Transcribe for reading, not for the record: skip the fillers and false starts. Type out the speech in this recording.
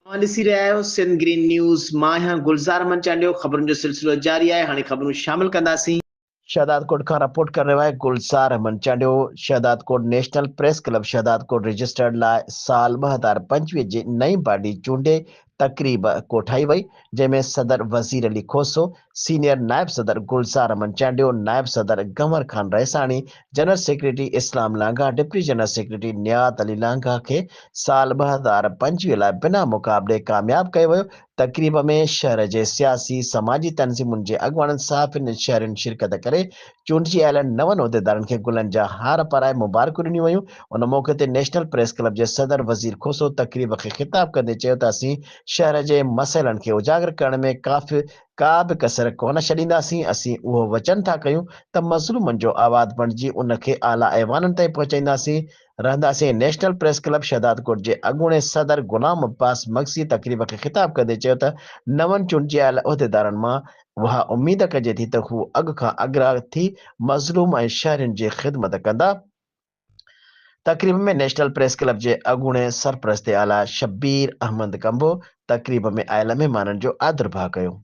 ॾिसी रहिया आहियो सिंध ग्रीन न्यूज़। मां आहियां गुलज़ार मंचालियो। ख़बरुनि जो सिलसिलो जारी आहे। हाणे ख़बरूं शामिल कंदासीं। शहदादकोट खां रिपोर्ट करे रहियो आहे गुलज़ार मंचालियो। Shahdadkot national press club Shahdadkot registered लाइ साल 2025 जी नई बॉडी चूंडे तकरीब कोठाई वई, जंहिंमें सदर वज़ीर अली खोसो, सीनियर नायब सदर गुलज़ार मंचालियो, नायब सदर गंवर खान रैसाणी, जनरल सेक्रेटरी इस्लाम लांघा, डिप्टी जनरल सेक्रेटरी नियात अली लांघा खे साल 2025 लाइ बिना मुक़ाबले कामयाब कयो वियो। तकरीब में शहर जे सियासी समाजी तंज़ीमुनि जे अॻुवाणनि साफ़िन शहरियुनि शिरकत करे चूंडिजी आयल नवनि उहिदेदारनि खे गुलनि जा हार पाराए मुबारकूं ॾिनियूं वयूं। उन मौक़े ते नेशनल प्रेस क्लब जे सदर वज़ीर खोसो तकरीब खे ख़िताब कंदे चयो त असीं शहर जे मसइलनि खे उजागर करण में का बि कसर कोन छॾींदासीं। असीं उहो वचन था कयूं त मज़लूमनि जो आवाज़ बणिजी उन खे आला ऐवाननि ताईं पहुचाईंदासीं रहंदासीं। नेशनल प्रेस क्लब शहदादकोट जे अॻूणे सदर गुलाम अब्बास मगसी तकरीब खे ख़िताब कंदे चयो त नवनि चूंडिजी आयल उहिदेदारनि मां उहा उमीद कजे थी त हू अॻु खां अग्रह थी मज़लूम ऐं शहरियुनि जी ख़िदमत कंदा। तकरीब में नेशनल प्रेस क्लब जे अॻूणे सरपरस्त आला शब्बीर अहमद कंबो तकरीब में आयल महिमाननि जो आदरभाव कयो।